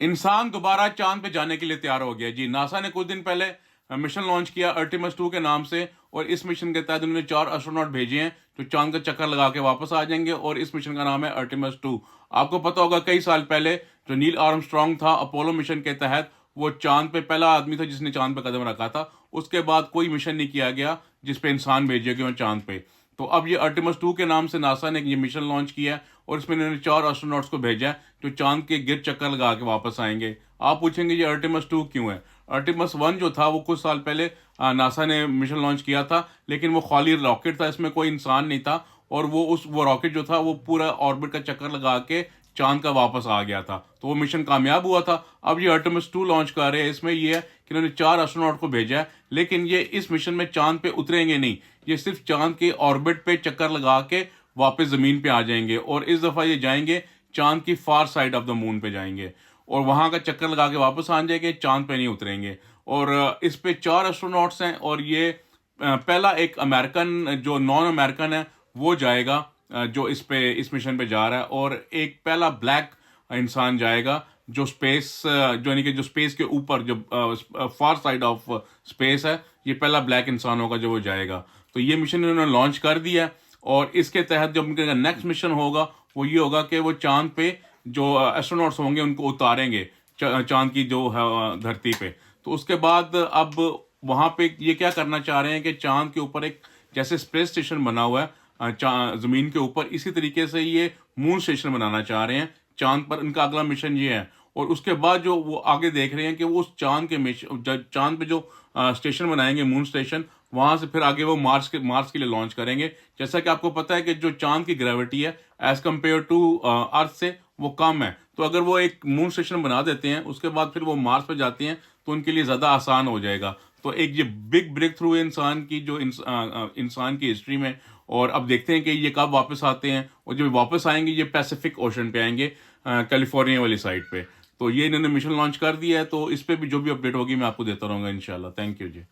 इंसान दोबारा चांद पे जाने के लिए तैयार हो गया जी। नासा ने कुछ दिन पहले मिशन लॉन्च किया आर्टेमिस 2 के नाम से, और इस मिशन के तहत उन्होंने 4 एस्ट्रोनॉट भेजे हैं जो चांद का चक्कर लगा के वापस आ जाएंगे, और इस मिशन का नाम है आर्टेमिस 2। आपको पता होगा कई साल पहले जो नील आर्मस्ट्रांग था अपोलो मिशन के तहत, वो चांद पे पहला आदमी था जिसने चांद पे कदम रखा था। उसके बाद कोई मिशन नहीं किया गया जिस पे इंसान भेजे गए चांद पे। तो अब ये आर्टेमिस 2 के नाम से नासा ने ये मिशन लॉन्च किया है, और इसमें इन्होंने 4 एस्ट्रोनॉट्स को भेजा है जो चांद के गिर्द चक्कर लगा के वापस आएंगे। आप पूछेंगे ये आर्टेमिस 2 क्यों है? आर्टेमिस 1 जो था वो कुछ साल पहले नासा ने मिशन लॉन्च किया था, लेकिन वो खाली रॉकेट था, इसमें कोई इंसान नहीं था, और वो रॉकेट जो था वो पूरा ऑर्बिट का चक्कर लगा के चांद का वापस आ गया था, तो वो मिशन कामयाब हुआ था। अब ये आर्टेमिस 2 लॉन्च कर रहे हैं, इसमें ये है कि इन्होंने 4 एस्ट्रोनॉट को भेजा है, लेकिन ये इस मिशन में चांद पे उतरेंगे नहीं, ये सिर्फ चांद के ऑर्बिट पे चक्कर लगा के वापस जमीन पे आ जाएंगे, और इस दफा ये जाएंगे चांद की फार साइड ऑफ द मून पे जाएंगे, और वहां का चक्कर लगा के वापस आ जाएंगे, चांद पे नहीं उतरेंगे। और इस पे 4 एस्ट्रोनॉट्स हैं, और ये पहला एक अमेरिकन जो नॉन अमेरिकन है वो जाएगा, जो इस मिशन पे जा रहा है, और एक पहला ब्लैक इंसान जाएगा जो स्पेस जो यानी कि जो स्पेस के ऊपर जो फार साइड ऑफ स्पेस है, ये पहला ब्लैक इंसान होगा जो वो जाएगा। तो ये मिशन इन्होंने लॉन्च कर दिया है, और इसके तहत जो उनका नेक्स्ट मिशन होगा वो ये होगा कि वो चांद पे जो एस्ट्रोनॉट्स होंगे उनको उतारेंगे चांद की जो धरती पे। तो उसके बाद अब वहां पे ये क्या करना चाह रहे हैं कि चांद के ऊपर एक जैसे स्पेस स्टेशन बना हुआ है जमीन के ऊपर, इसी तरीके से ये मून स्टेशन बनाना चाह रहे हैं चांद पर। इनका अगला मिशन ये है, और उसके बाद जो वो आगे देख रहे हैं कि वो उस चांद पे जो स्टेशन बनाएंगे मून स्टेशन, वहां से फिर आगे वो मार्स के लिए लॉन्च करेंगे। जैसा कि आपको पता है कि जो चांद की ग्रेविटी है एज कम्पेयर टू अर्थ से वो कम है, तो अगर वो एक मून स्टेशन बना देते हैं उसके बाद फिर वो मार्स पे जाते हैं तो उनके लिए ज़्यादा आसान हो जाएगा। तो एक ये बिग ब्रेक थ्रू है इंसान की जो इंसान की हिस्ट्री में। और अब देखते हैं कि ये कब वापस आते हैं, और जब वापस आएंगे ये पैसिफिक ओशन पे आएंगे, कैलिफोर्निया वाली साइड पे। तो ये इन्होंने मिशन लॉन्च कर दिया है, तो इस पे भी जो भी अपडेट होगी मैं आपको देता रहूंगा इंशाल्लाह। Thank you ji.